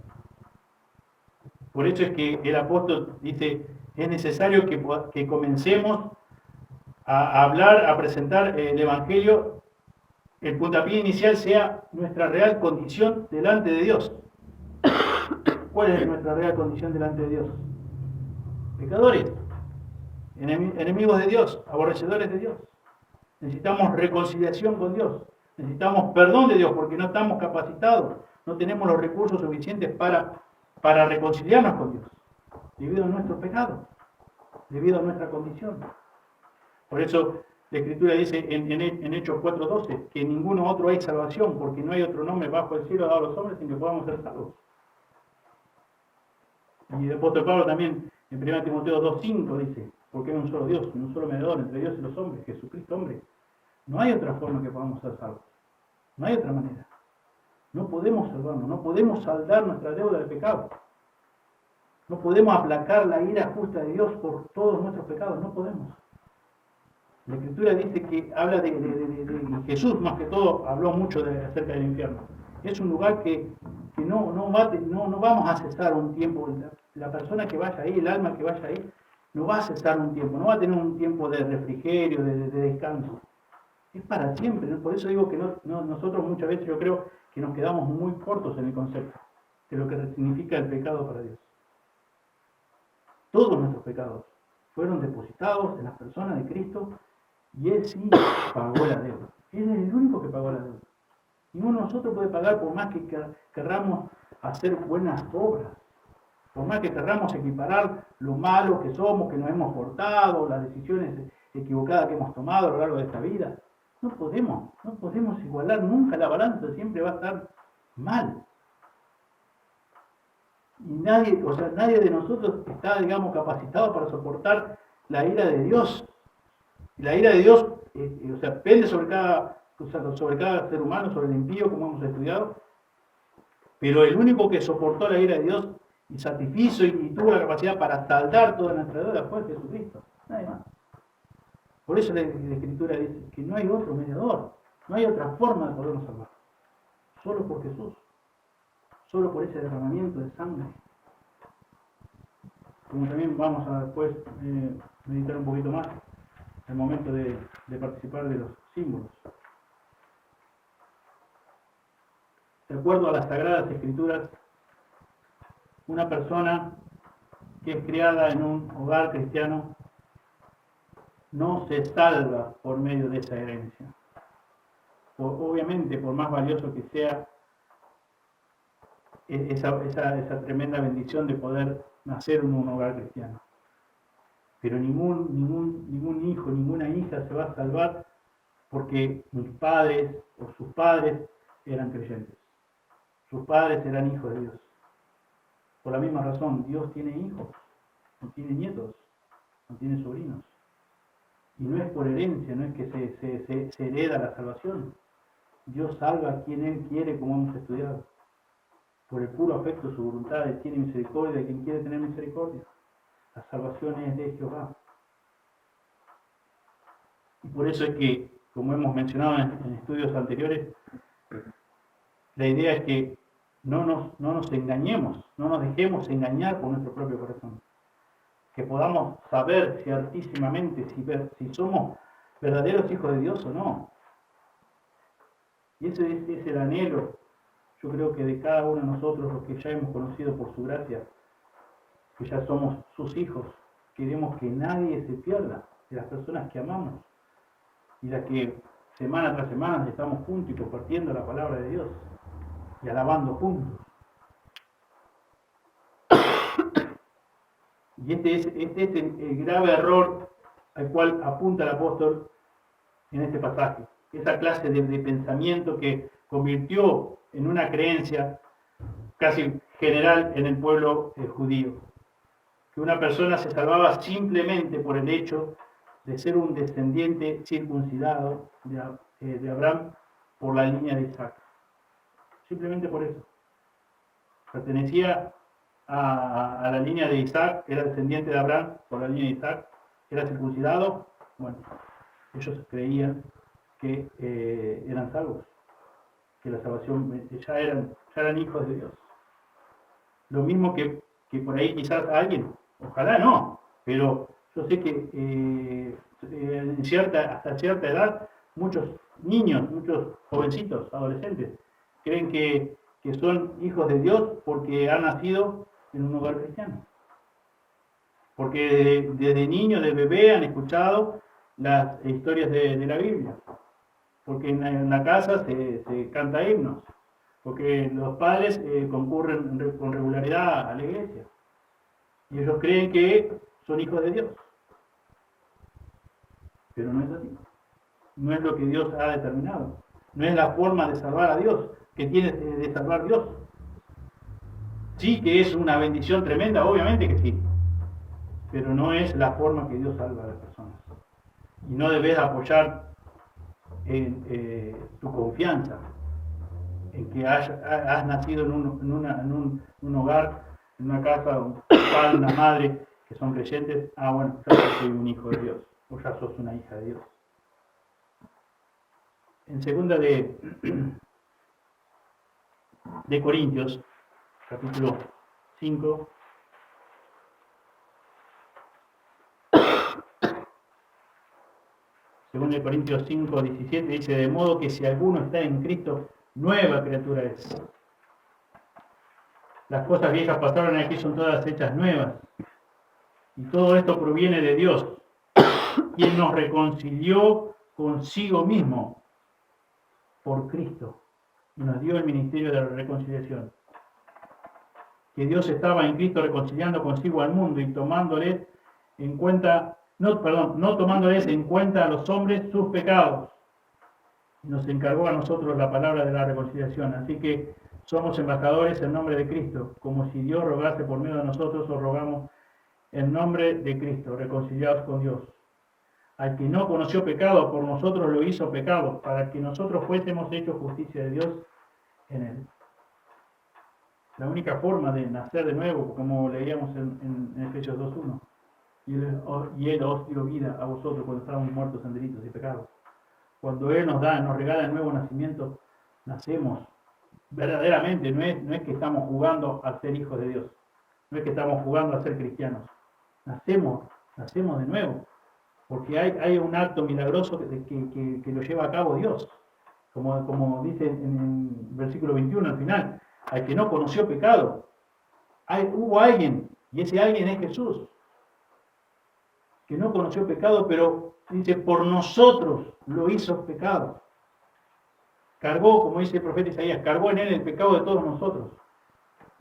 Por eso es que el apóstol dice: es necesario que comencemos a hablar, a presentar el Evangelio. El puntapié inicial sea nuestra real condición delante de Dios. ¿Cuál es nuestra real condición delante de Dios? Pecadores, enemigos de Dios, aborrecedores de Dios. Necesitamos reconciliación con Dios. Necesitamos perdón de Dios porque no estamos capacitados, no tenemos los recursos suficientes para reconciliarnos con Dios, debido a nuestro pecado, debido a nuestra condición. Por eso la Escritura dice en Hechos 4:12 que en ninguno otro hay salvación, porque no hay otro nombre bajo el cielo dado a los hombres en que podamos ser salvos. Y el apóstol Pablo también en 1 Timoteo 2:5 dice: porque hay un solo Dios, y un solo mediador entre Dios y los hombres, Jesucristo hombre. No hay otra forma que podamos ser salvos. No hay otra manera. No podemos salvarnos, no podemos saldar nuestra deuda de pecado. No podemos aplacar la ira justa de Dios por todos nuestros pecados, no podemos. La Escritura dice que habla de Jesús, más que todo, habló mucho acerca del infierno. Es un lugar que no vamos a cesar un tiempo. La persona que vaya ahí, el alma que vaya ahí, no va a cesar un tiempo, no va a tener un tiempo de refrigerio, de descanso. Es para siempre, ¿no? Por eso digo que nosotros muchas veces yo creo que nos quedamos muy cortos en el concepto de lo que significa el pecado para Dios. Todos nuestros pecados fueron depositados en las personas de Cristo y Él sí pagó la deuda. Él es el único que pagó la deuda. Ninguno de nosotros puede pagar por más que querramos hacer buenas obras, por más que querramos equiparar lo malo que somos, que nos hemos portado, las decisiones equivocadas que hemos tomado a lo largo de esta vida. No podemos igualar nunca, la balanza siempre va a estar mal. Y nadie de nosotros está, capacitado para soportar la ira de Dios. Y la ira de Dios, pende sobre cada ser humano, sobre el impío, como hemos estudiado. Pero el único que soportó la ira de Dios y satisfizo y tuvo la capacidad para saldar toda nuestra deuda fue Jesucristo. Nadie más. Por eso la Escritura dice que no hay otro mediador, no hay otra forma de podernos salvar. Solo por Jesús, solo por ese derramamiento de sangre. Como también vamos a después meditar un poquito más el momento de participar de los símbolos. De acuerdo a las Sagradas Escrituras, una persona que es criada en un hogar cristiano no se salva por medio de esa herencia. Obviamente, por más valioso que sea esa tremenda bendición de poder nacer en un hogar cristiano. Pero ningún hijo, ninguna hija se va a salvar porque mis padres o sus padres eran creyentes. Sus padres eran hijos de Dios. Por la misma razón, Dios tiene hijos, no tiene nietos, no tiene sobrinos. Y no es por herencia, no es que se hereda la salvación. Dios salva a quien Él quiere, como hemos estudiado. Por el puro afecto de su voluntad, Él tiene misericordia de quien quiere tener misericordia. La salvación es de Jehová. Y por eso es que, como hemos mencionado en estudios anteriores, la idea es que no nos engañemos, no nos dejemos engañar por nuestro propio corazón. Que podamos saber ciertísimamente si somos verdaderos hijos de Dios o no. Y ese es el anhelo, yo creo que de cada uno de nosotros, los que ya hemos conocido por su gracia, que ya somos sus hijos, queremos que nadie se pierda de las personas que amamos y las que semana tras semana estamos juntos y compartiendo la palabra de Dios y alabando juntos. Y este es el grave error al cual apunta el apóstol en este pasaje. Esa clase de pensamiento que convirtió en una creencia casi general en el pueblo judío. Que una persona se salvaba simplemente por el hecho de ser un descendiente circuncidado de Abraham por la línea de Isaac. Simplemente por eso. Pertenecía a la línea de Isaac, era descendiente de Abraham por la línea de Isaac, era circuncidado. Bueno, ellos creían que eran salvos, que la salvación ya eran hijos de Dios. Lo mismo que por ahí quizás alguien, ojalá no, pero yo sé que hasta cierta edad muchos niños, muchos jovencitos, adolescentes, creen que son hijos de Dios porque han nacido en un hogar cristiano. Porque desde niño, de bebé, han escuchado las historias de la Biblia. Porque en la casa se canta himnos. Porque los padres concurren con regularidad a la iglesia. Y ellos creen que son hijos de Dios. Pero no es así. No es lo que Dios ha determinado. No es la forma de salvar a Dios, que tiene de salvar Dios. Sí que es una bendición tremenda, obviamente que sí. Pero no es la forma que Dios salva a las personas. Y no debes apoyar en tu confianza en que has nacido en un hogar, en una casa, un padre, una madre que son creyentes. Bueno, ya soy un hijo de Dios, o ya sos una hija de Dios. En segunda de Corintios, capítulo 5, segunda de Corintios 5, 17, dice: de modo que si alguno está en Cristo, nueva criatura es. Las cosas viejas pasaron, aquí son todas hechas nuevas. Y todo esto proviene de Dios, quien nos reconcilió consigo mismo por Cristo y nos dio el ministerio de la reconciliación. Que Dios estaba en Cristo reconciliando consigo al mundo y tomándoles en cuenta, no tomándoles en cuenta a los hombres sus pecados. Y nos encargó a nosotros la palabra de la reconciliación. Así que somos embajadores en nombre de Cristo, como si Dios rogase por medio de nosotros, os rogamos en nombre de Cristo, reconciliados con Dios. Al que no conoció pecado, por nosotros lo hizo pecado, para que nosotros fuésemos hechos justicia de Dios en él. La única forma de nacer de nuevo, como leíamos en Efesios 2:1, y Él os dio vida a vosotros cuando estábamos muertos en delitos y pecados. Cuando Él nos regala el nuevo nacimiento, nacemos verdaderamente. No es que estamos jugando a ser hijos de Dios, no es que estamos jugando a ser cristianos. Nacemos de nuevo, porque hay un acto milagroso que lo lleva a cabo Dios. Como dice en el versículo 21 al final, al que no conoció pecado, hubo alguien, y ese alguien es Jesús, que no conoció pecado, pero dice, por nosotros lo hizo pecado. Cargó, como dice el profeta Isaías, cargó en él el pecado de todos nosotros.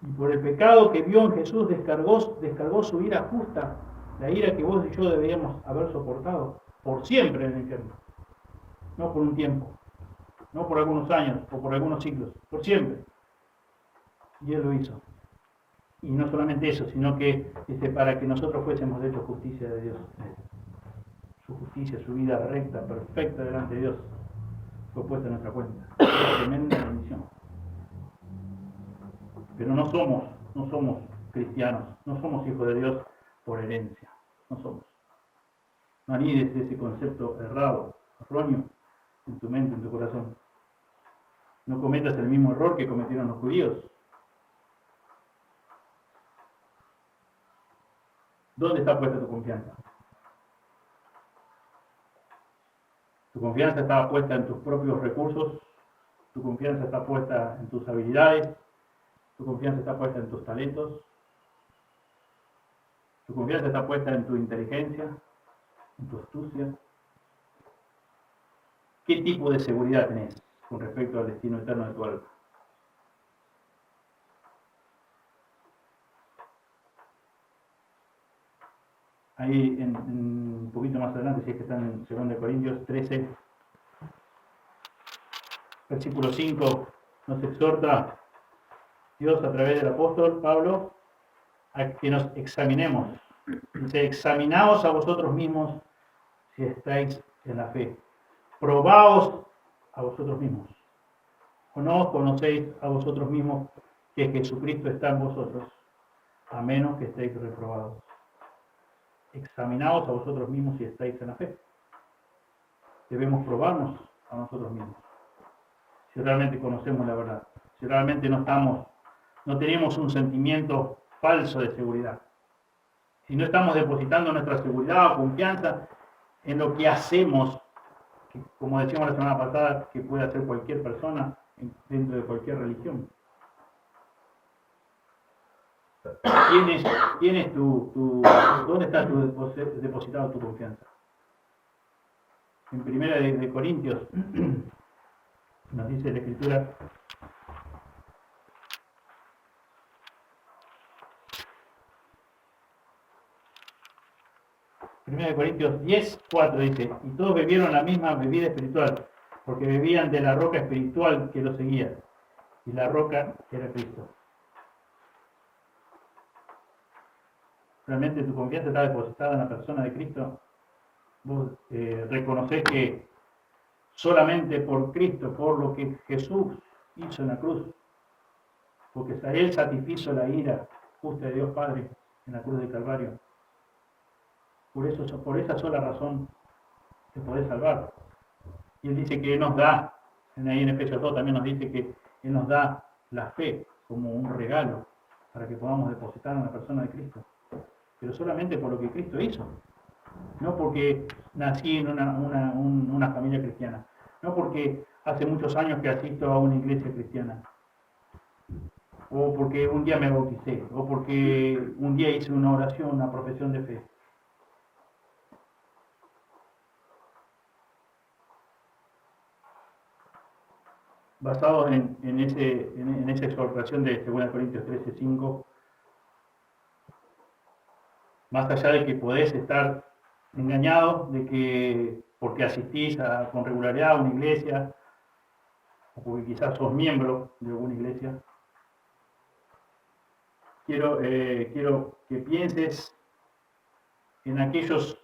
Y por el pecado que vio en Jesús descargó su ira justa, la ira que vos y yo deberíamos haber soportado por siempre en el infierno. No por un tiempo, no por algunos años o por algunos siglos, por siempre. Y Él lo hizo. Y no solamente eso, sino que dice, para que nosotros fuésemos hechos justicia de Dios. Su justicia, su vida recta, perfecta delante de Dios, fue puesta en nuestra cuenta. Una tremenda bendición. Pero no somos cristianos, no somos hijos de Dios por herencia. No somos. No anides ese concepto errado, erróneo, en tu mente, en tu corazón. No cometas el mismo error que cometieron los judíos. ¿Dónde está puesta tu confianza? Tu confianza está puesta en tus propios recursos, tu confianza está puesta en tus habilidades, tu confianza está puesta en tus talentos, tu confianza está puesta en tu inteligencia, en tu astucia. ¿Qué tipo de seguridad tenés con respecto al destino eterno de tu alma? Ahí un poquito más adelante, si es que están en 2 Corintios 13, versículo 5, nos exhorta Dios a través del apóstol Pablo a que nos examinemos. Dice, examinaos a vosotros mismos si estáis en la fe. Probaos a vosotros mismos. ¿O no os conocéis a vosotros mismos que Jesucristo está en vosotros, a menos que estéis reprobados? Examinaos a vosotros mismos si estáis en la fe. Debemos probarnos a nosotros mismos. Si realmente conocemos la verdad. Si realmente no tenemos un sentimiento falso de seguridad. Si no estamos depositando nuestra seguridad o confianza en lo que hacemos, que, como decíamos la semana pasada, que puede hacer cualquier persona dentro de cualquier religión. ¿Dónde está depositado tu confianza? En 1 de Corintios nos dice la Escritura, de Corintios 10, 4 dice, y todos bebieron la misma bebida espiritual, porque bebían de la roca espiritual que los seguía, y la roca era Cristo. ¿Realmente tu confianza está depositada en la persona de Cristo? Vos reconocés que solamente por Cristo, por lo que Jesús hizo en la cruz, porque Él satisfizo la ira justa de Dios Padre en la cruz del Calvario. Por esa sola razón te podés salvar. Y Él dice que Él nos da, ahí en Efesios 2 también nos dice que Él nos da la fe como un regalo para que podamos depositar en la persona de Cristo. Pero solamente por lo que Cristo hizo. No porque nací en una familia cristiana. No porque hace muchos años que asisto a una iglesia cristiana. O porque un día me bauticé. O porque un día hice una oración, una profesión de fe. Basados en esa exhortación de 2 Corintios 13, 5, más allá de que podés estar engañado, de que porque asistís con regularidad a una iglesia, o porque quizás sos miembro de alguna iglesia, quiero que pienses en aquellos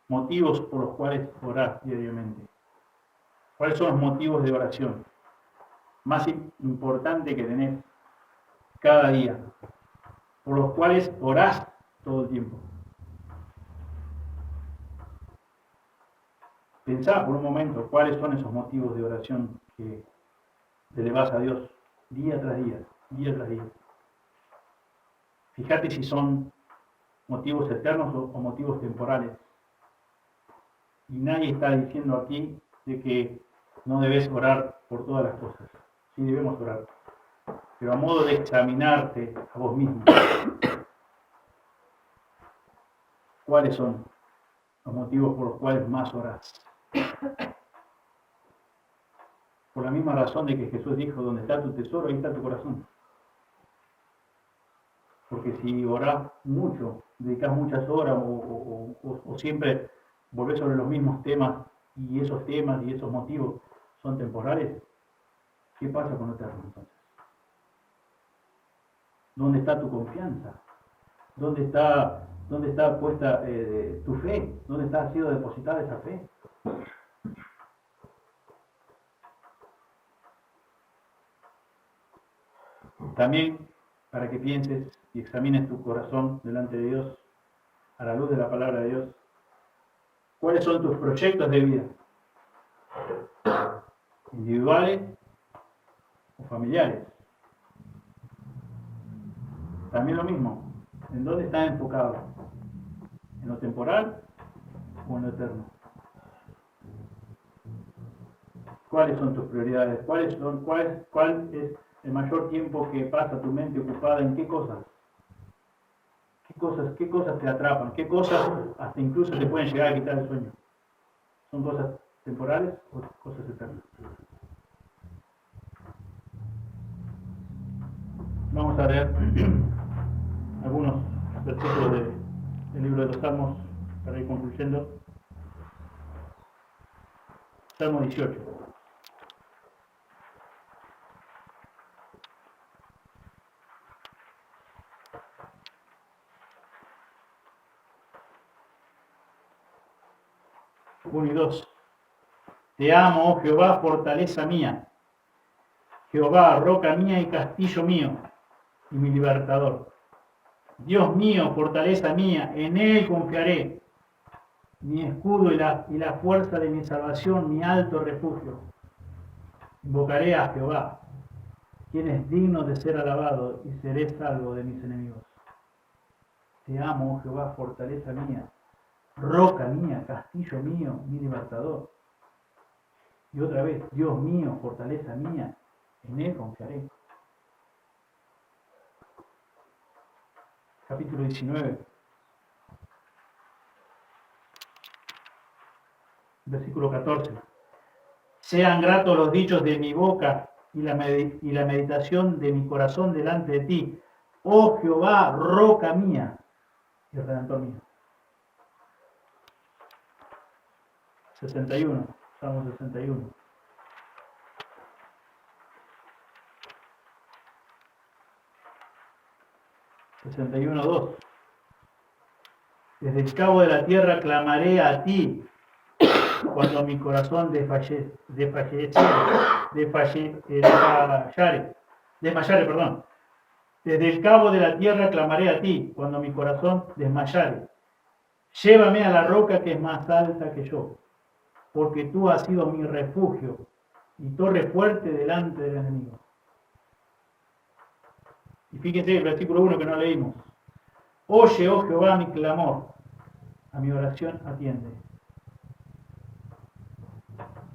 motivos por los cuales orás diariamente. ¿Cuáles son los motivos de oración más importantes que tenés cada día? Por los cuales orás todo el tiempo. Pensá por un momento cuáles son esos motivos de oración que te elevás a Dios día tras día, día tras día. Fíjate si son motivos eternos o motivos temporales. Y nadie está diciendo aquí de que no debes orar por todas las cosas. Sí debemos orar. Pero a modo de examinarte a vos mismo, ¿cuáles son los motivos por los cuales más orás? Por la misma razón de que Jesús dijo, donde está tu tesoro, ahí está tu corazón. Porque si orás mucho, dedicás muchas horas o siempre volvés sobre los mismos temas y esos motivos son temporales, ¿qué pasa con lo eterno entonces? ¿Dónde está tu confianza? ¿Dónde está puesta tu fe? ¿Dónde ha sido depositada esa fe? También para que pienses y examines tu corazón delante de Dios, a la luz de la palabra de Dios, ¿cuáles son tus proyectos de vida? ¿Individuales o familiares? También lo mismo, ¿en dónde estás enfocado? ¿En lo temporal o en lo eterno? ¿Cuáles son tus prioridades? ¿Cuál es el mayor tiempo que pasa tu mente ocupada en qué cosas? ¿Qué cosas te atrapan? ¿Qué cosas hasta incluso te pueden llegar a quitar el sueño? ¿Son cosas temporales o cosas eternas? Vamos a leer algunos versículos del libro de los Salmos para ir concluyendo. Salmo 18. Uno y 2. Te amo, oh Jehová, fortaleza mía. Jehová, roca mía y castillo mío, y mi libertador. Dios mío, fortaleza mía, en Él confiaré. Mi escudo y la fuerza de mi salvación, mi alto refugio. Invocaré a Jehová, quien es digno de ser alabado, y seré salvo de mis enemigos. Te amo, oh Jehová, fortaleza mía, roca mía, castillo mío, mi libertador. Y otra vez, Dios mío, fortaleza mía, en Él confiaré. Capítulo 19, versículo 14. Sean gratos los dichos de mi boca y la meditación de mi corazón delante de ti, oh Jehová, roca mía y redentor mío. 61, Salmo 61. (61, 2). Desde el cabo de la tierra clamaré a ti, cuando mi corazón desmayare. Desde el cabo de la tierra clamaré a ti, cuando mi corazón desmayare. Llévame a la roca que es más alta que yo, porque tú has sido mi refugio y torre fuerte delante del enemigo. Y fíjense el versículo 1 que no leímos. Oye, oh Jehová, mi clamor, a mi oración atiende.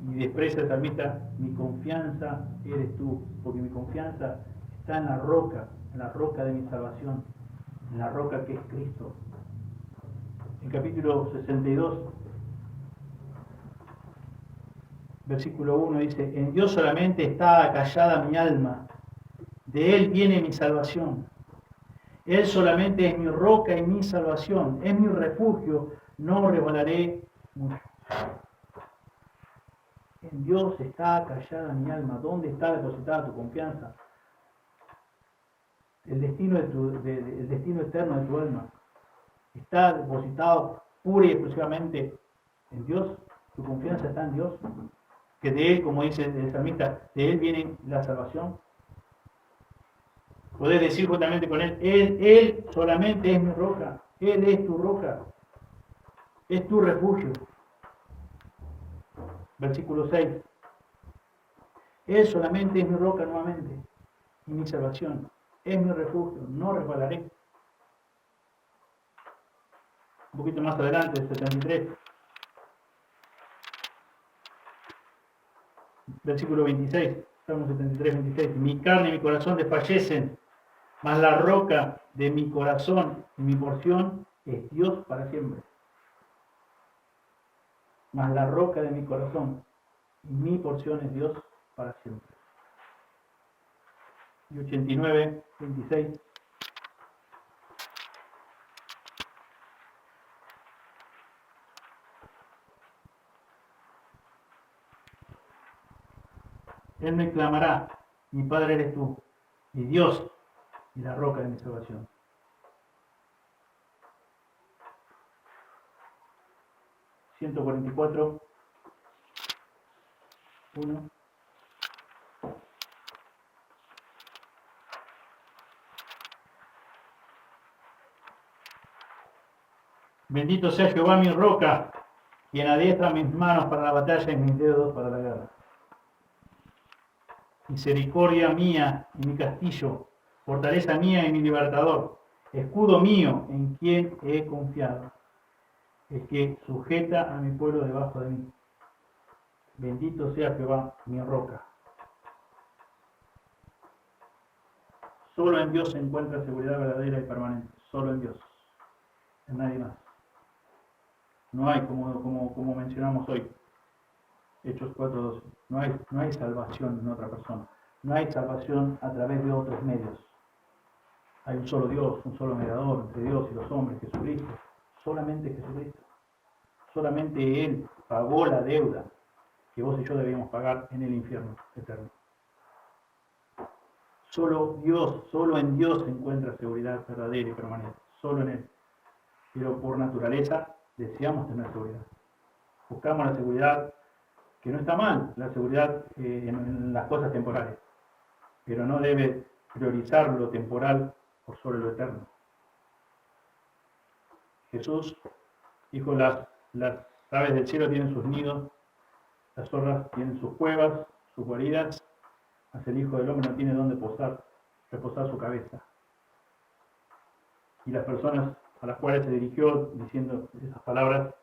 Y desprecia el salmista, mi confianza eres tú, porque mi confianza está en la roca de mi salvación, en la roca que es Cristo. En capítulo 62, versículo 1 dice, en Dios solamente está acallada mi alma, de Él viene mi salvación. Él solamente es mi roca y mi salvación, es mi refugio, no resbalaré mucho. En Dios está callada mi alma. ¿Dónde está depositada tu confianza? El destino eterno de tu alma está depositado pura y exclusivamente en Dios. Tu confianza está en Dios. Que de Él, como dice el salmista, de Él viene la salvación. Podés decir justamente con Él, Él solamente es mi roca. Él es tu roca. Es tu refugio. Versículo 6. Él solamente es mi roca nuevamente y mi salvación. Es mi refugio, no resbalaré. Un poquito más adelante, el 73. Versículo 26. Salmo 73, 26. Mi carne y mi corazón desfallecen, mas la roca de mi corazón y mi porción es Dios para siempre. Mas la roca de mi corazón y mi porción es Dios para siempre. Y 89, 26. Él me clamará, mi Padre eres tú, mi Dios y la roca de mi salvación. 144, 1. Bendito sea Jehová mi roca, quien adiestra mis manos para la batalla y mis dedos para la guerra. Misericordia mía y mi castillo, fortaleza mía y mi libertador, escudo mío en quien he confiado, el que sujeta a mi pueblo debajo de mí. Bendito sea Jehová mi roca. Solo en Dios se encuentra seguridad verdadera y permanente. Solo en Dios. En nadie más. No hay, como mencionamos hoy, Hechos 4:12. No hay salvación en otra persona. No hay salvación a través de otros medios. Hay un solo Dios, un solo mediador entre Dios y los hombres, Jesucristo. Solamente Jesucristo. Solamente Él pagó la deuda que vos y yo debíamos pagar en el infierno eterno. Solo en Dios se encuentra seguridad verdadera y permanente. Solo en Él. Pero por naturaleza deseamos tener seguridad. Buscamos la seguridad, que no está mal, la seguridad en las cosas temporales. Pero no debe priorizar lo temporal por sobre lo eterno. Jesús dijo, las aves del cielo tienen sus nidos, las zorras tienen sus cuevas, sus guaridas, mas el Hijo del Hombre no tiene dónde reposar su cabeza. Y las personas a las cuales se dirigió diciendo esas palabras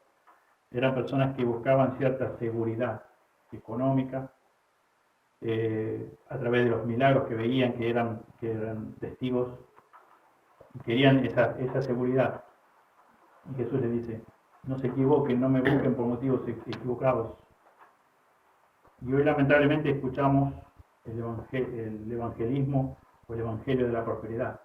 eran personas que buscaban cierta seguridad económica a través de los milagros que veían, que eran testigos, y querían esa seguridad. Y Jesús les dice, no se equivoquen, no me busquen por motivos equivocados. Y hoy lamentablemente escuchamos el evangelismo o el evangelio de la prosperidad.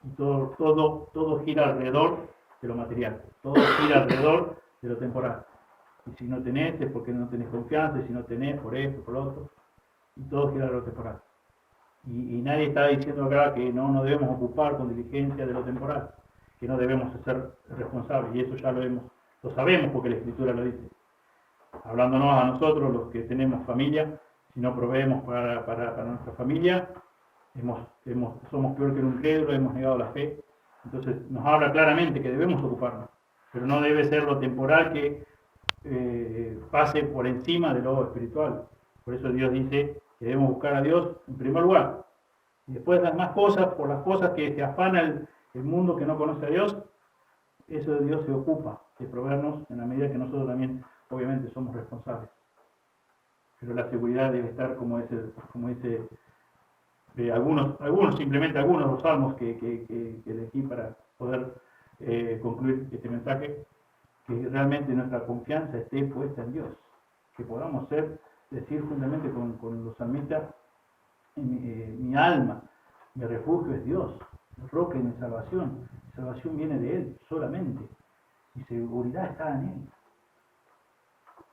Y todo gira alrededor de lo material, todo gira alrededor de lo temporal. Y si no tenés es porque no tenés confianza, y si no tenés por esto, por lo otro, y todo gira alrededor de lo temporal. Y nadie está diciendo acá que no debemos ocupar con diligencia de lo temporal, que no debemos ser responsables, y eso ya lo sabemos porque la Escritura lo dice. Hablándonos a nosotros, los que tenemos familia, si no proveemos para nuestra familia, somos peor que un incrédulo, hemos negado la fe. Entonces nos habla claramente que debemos ocuparnos, pero no debe ser lo temporal que pase por encima de lo espiritual. Por eso Dios dice que debemos buscar a Dios en primer lugar. Y después las más cosas, por las cosas que se afana el mundo que no conoce a Dios, eso de Dios se ocupa de proveernos en la medida que nosotros también, obviamente, somos responsables. Pero la seguridad debe estar como dice simplemente algunos de los salmos que elegí para poder concluir este mensaje, que realmente nuestra confianza esté puesta en Dios, que podamos decir juntamente con los salmistas, mi alma, mi refugio es Dios, mi roca y mi salvación viene de Él solamente, mi seguridad está en Él.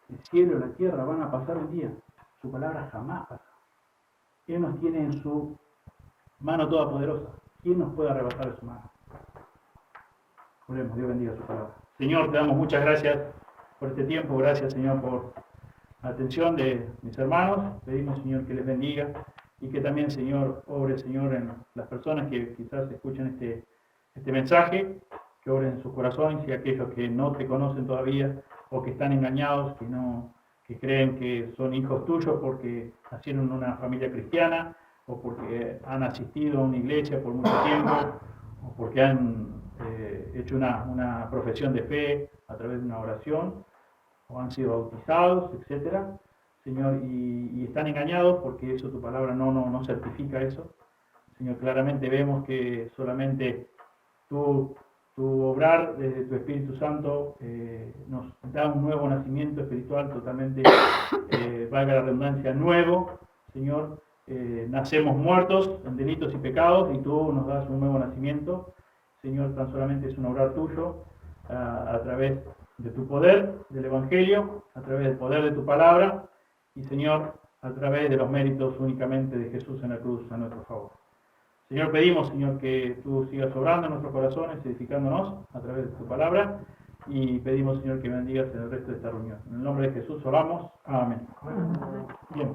El cielo y la tierra van a pasar un día, su palabra jamás pasa. Él nos tiene en su mano todopoderosa. ¿Quién nos puede arrebatar de su mano? Oremos, Dios bendiga su palabra. Señor, te damos muchas gracias por este tiempo. Gracias, Señor, por la atención de mis hermanos. Pedimos, Señor, que les bendiga y que también, Señor, obre, Señor, en las personas que quizás escuchen este mensaje, que obren en sus corazones y aquellos que no te conocen todavía o que están engañados, que no que creen que son hijos tuyos porque nacieron en una familia cristiana o porque han asistido a una iglesia por mucho tiempo o porque han hecho una profesión de fe a través de una oración o han sido bautizados, etcétera, Señor, y están engañados porque eso tu palabra no certifica eso. Señor, claramente vemos que solamente tu obrar desde tu Espíritu Santo nos da un nuevo nacimiento espiritual totalmente, valga la redundancia, nuevo, Señor. Nacemos muertos en delitos y pecados y tú nos das un nuevo nacimiento. Señor, tan solamente es un obrar tuyo a través de tu poder, del Evangelio, a través del poder de tu palabra y, Señor, a través de los méritos únicamente de Jesús en la cruz a nuestro favor. Señor, pedimos, Señor, que tú sigas obrando en nuestros corazones, edificándonos a través de tu palabra y pedimos, Señor, que bendigas en el resto de esta reunión. En el nombre de Jesús oramos. Amén. Bien.